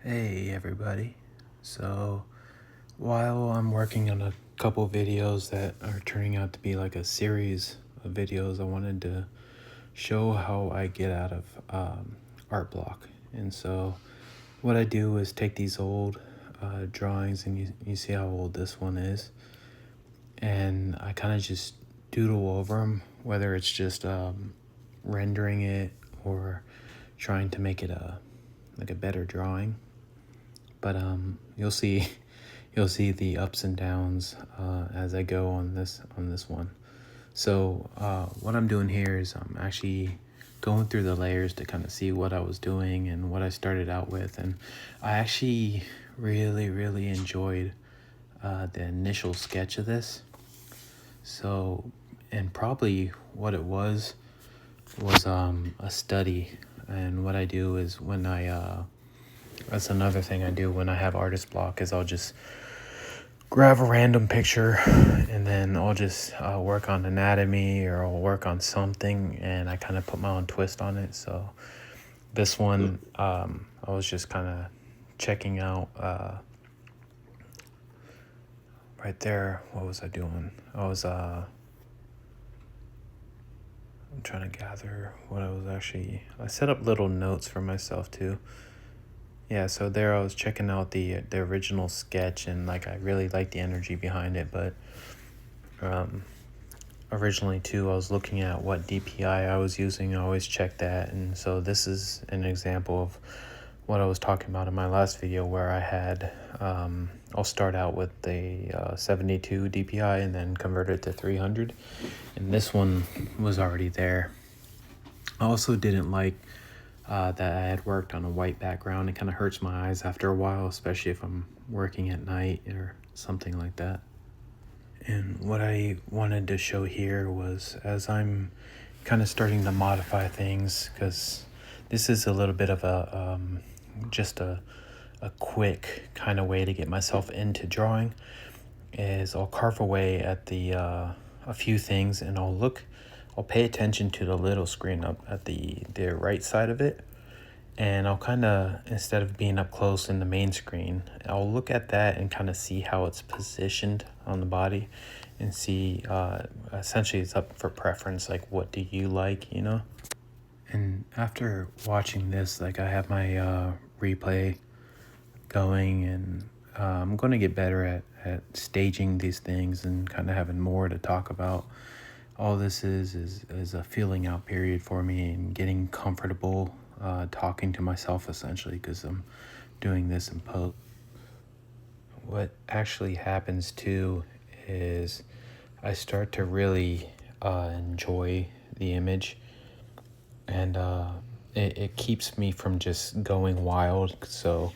Hey everybody. So while I'm working on a couple videos that are turning out to be like a series of videos, I wanted to show how I get out of art block. And so what I do is take these old drawings, and you see how old this one is, and I kind of just doodle over them, whether it's just rendering it or trying to make it a better drawing. But you'll see the ups and downs as I go on this one. So what I'm doing here is I'm actually going through the layers to kind of see what I was doing and what I started out with, and I actually really enjoyed the initial sketch of this. So, and probably what it was a study. And what I do is when that's another thing I do when I have artist block, is I'll just grab a random picture and then I'll just work on anatomy, or I'll work on something, and I kind of put my own twist on it. So this one, I was just kind of checking out right there. What was I doing? I'm trying to gather what I set up little notes for myself too. Yeah, so there I was checking out the original sketch, and like I really liked the energy behind it, but originally too I was looking at what DPI I was using. I always check that, and so this is an example of what I was talking about in my last video, where I had I'll start out with the 72 DPI and then convert it to 300, and this one was already there. I also didn't like that I had worked on a white background. It kind of hurts my eyes after a while, especially if I'm working at night or something like that. And what I wanted to show here was, as I'm kind of starting to modify things, because this is a little bit of just a quick kind of way to get myself into drawing, is I'll carve away at a few things, and I'll pay attention to the little screen up at the right side of it, and I'll kind of, instead of being up close in the main screen, I'll look at that and kind of see how it's positioned on the body, and see, essentially it's up for preference, like what do you like, you know? And after watching this, like I have my replay going, and I'm going to get better at staging these things and kind of having more to talk about. All this is a feeling out period for me, and getting comfortable talking to myself, essentially, because I'm doing this in post. What actually happens too is I start to really enjoy the image, and it keeps me from just going wild. So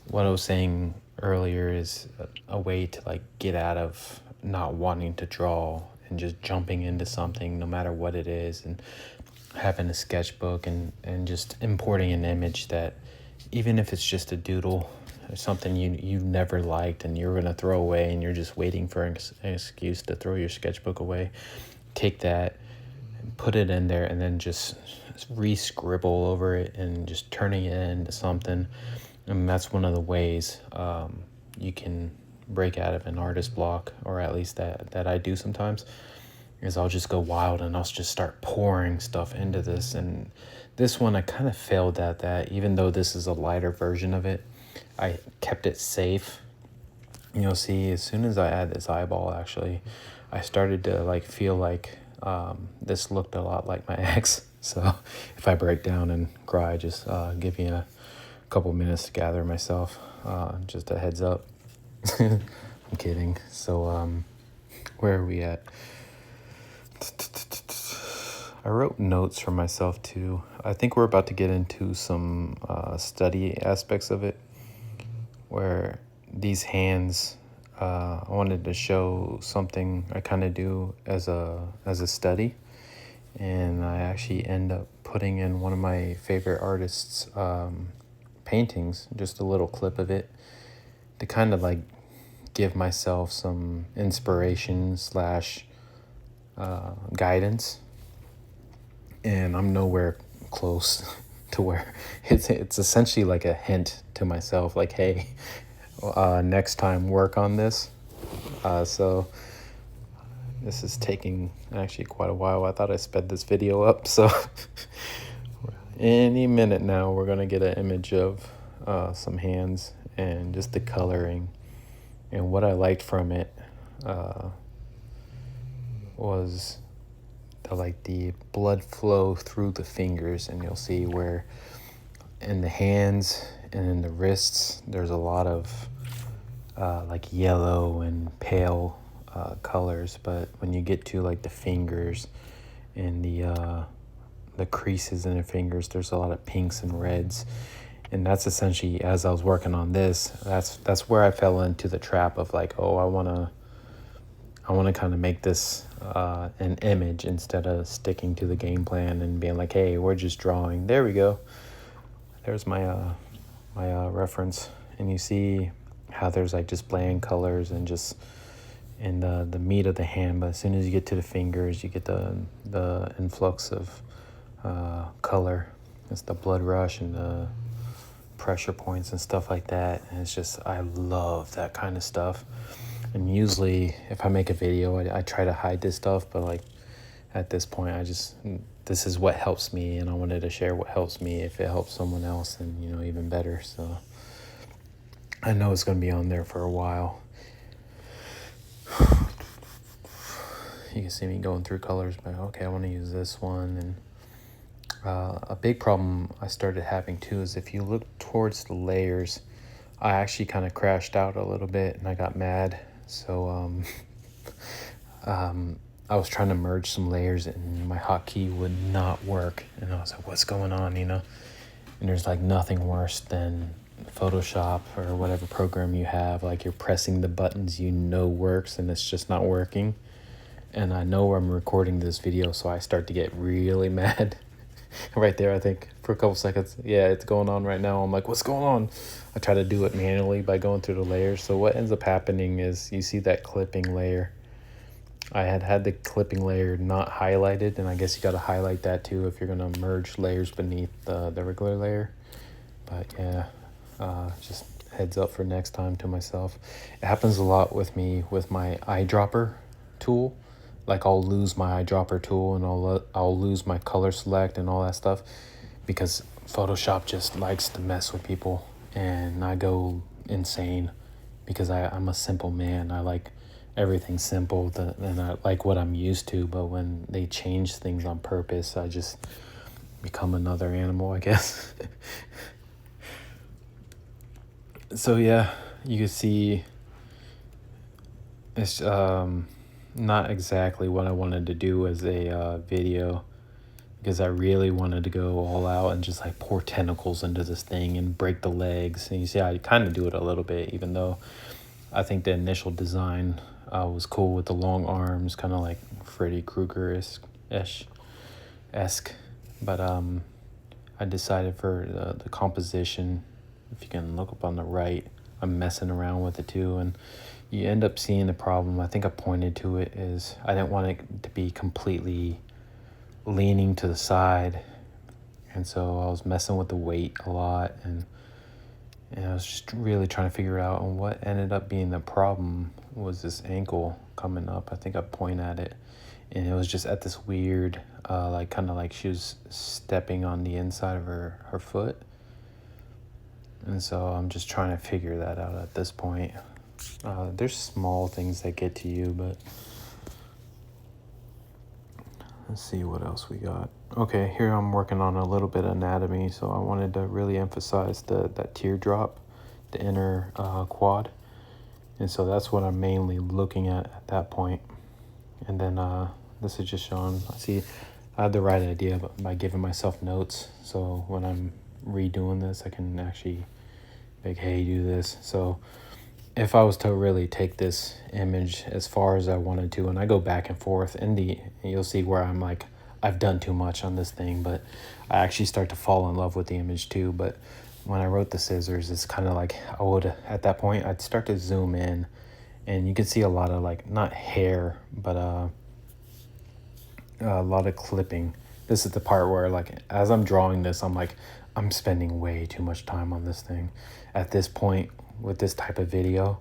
what I was saying earlier is a way to like get out of not wanting to draw and just jumping into something no matter what it is, and having a sketchbook and just importing an image that, even if it's just a doodle or something you've never liked and you're going to throw away, and you're just waiting for an excuse to throw your sketchbook away, take that and put it in there, and then just re-scribble over it and just turning it into something. And that's one of the ways you can break out of an artist block, or at least that I do sometimes, is I'll just go wild and I'll just start pouring stuff into this. And this one I kind of failed at that, even though this is a lighter version of it. I kept it safe. You'll see as soon as I add this eyeball, actually, I started to like feel like this looked a lot like my ex. So if I break down and cry, just give me a couple minutes to gather myself. Just a heads up. I'm kidding. So where are we at? I wrote notes for myself too. I think we're about to get into some study aspects of it, where these hands, I wanted to show something I kind of do as a study, and I actually end up putting in one of my favorite artists' paintings, just a little clip of it, to kind of like give myself some inspiration slash guidance. And I'm nowhere close to where it's essentially like a hint to myself, like, hey, next time work on this. So this is taking actually quite a while. I thought I sped this video up, so any minute now we're gonna get an image of some hands and just the coloring. And what I liked from it was the blood flow through the fingers, and you'll see where in the hands and in the wrists there's a lot of like yellow and pale colors, but when you get to like the fingers and the creases in the fingers, there's a lot of pinks and reds. And that's essentially, as I was working on this, that's where I fell into the trap of like, oh, I want to kind of make this an image instead of sticking to the game plan and being like, hey, we're just drawing. There we go. There's my reference. And you see how there's like just bland colors and just in the meat of the hand, but as soon as you get to the fingers, you get the influx of color. It's the blood rush and the pressure points and stuff like that. And it's just, I love that kind of stuff. And usually if I make a video, I try to hide this stuff, but like at this point, this is what helps me, and I wanted to share what helps me. If it helps someone else, then, you know, even better. So I know it's going to be on there for a while. You can see me going through colors, but okay, I want to use this one. And a big problem I started having too is if you look towards the layers, I actually kind of crashed out a little bit and I got mad. So I was trying to merge some layers and my hotkey would not work. And I was like, what's going on, you know? And there's like nothing worse than Photoshop or whatever program you have. Like you're pressing the buttons you know works and it's just not working. And I know I'm recording this video, so I start to get really mad. Right there, I think, for a couple seconds. Yeah, it's going on right now. I'm like, what's going on? I try to do it manually by going through the layers. So what ends up happening is you see that clipping layer. I had the clipping layer not highlighted, and I guess you got to highlight that too if you're going to merge layers beneath the regular layer. But yeah, just heads up for next time to myself. It happens a lot with me with my eyedropper tool. Like I'll lose my eyedropper tool and I'll lose my color select and all that stuff because Photoshop just likes to mess with people, and I go insane because I'm a simple man. I like everything simple and I like what I'm used to, but when they change things on purpose, I just become another animal, I guess. So yeah, you can see it's not exactly what I wanted to do as a video, because I really wanted to go all out and just like pour tentacles into this thing and break the legs. And you see I kind of do it a little bit, even though I think the initial design was cool with the long arms, kind of like Freddy Krueger-esque. But I decided for the composition, if you can look up on the right, I'm messing around with it too, and you end up seeing the problem. I think I pointed to it is I didn't want it to be completely leaning to the side, and so I was messing with the weight a lot, and I was just really trying to figure out. And what ended up being the problem was this ankle coming up. I think I point at it, and it was just at this weird like kind of like she was stepping on the inside of her foot. And so I'm just trying to figure that out at this point. There's small things that get to you, but let's see what else we got. Okay, here I'm working on a little bit of anatomy, so I wanted to really emphasize that teardrop, the inner quad. And so that's what I'm mainly looking at that point. And then this is just showing, see, I had the right idea by giving myself notes. So when I'm redoing this, I can actually like, hey, do this. So if I was to really take this image as far as I wanted to, and I go back and forth you'll see where I'm like, I've done too much on this thing, but I actually start to fall in love with the image too. But when I wrote the scissors, it's kind of like I would, at that point, I'd start to zoom in and you can see a lot of like, not hair, but a lot of clipping. This is the part where like, as I'm drawing this, I'm like, I'm spending way too much time on this thing. At this point, with this type of video,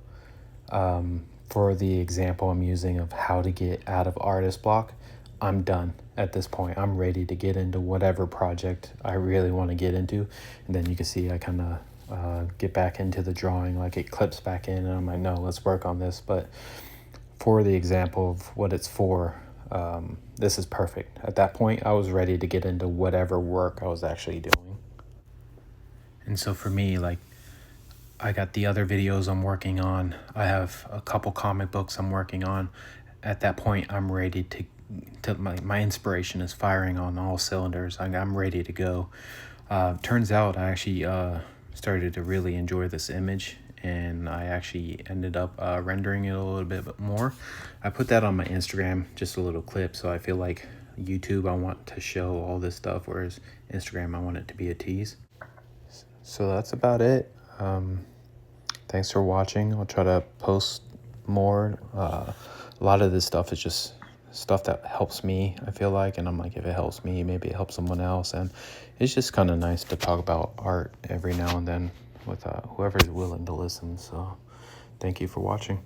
for the example I'm using of how to get out of artist block, I'm done at this point. I'm ready to get into whatever project I really want to get into. And then you can see I kind of get back into the drawing, like it clips back in, and I'm like, no, let's work on this. But for the example of what it's for, this is perfect. At that point, I was ready to get into whatever work I was actually doing. And so for me, like, I got the other videos I'm working on. I have a couple comic books I'm working on. At that point, I'm ready to my inspiration is firing on all cylinders. I'm ready to go. Turns out I actually started to really enjoy this image, and I actually ended up rendering it a little bit more. I put that on my Instagram, just a little clip, so I feel like YouTube I want to show all this stuff, whereas Instagram I want it to be a tease. So that's about it. Thanks for watching. I'll try to post more. A lot of this stuff is just stuff that helps me, I feel like, and I'm like, if it helps me, maybe it helps someone else. And it's just kind of nice to talk about art every now and then with whoever's willing to listen. So thank you for watching.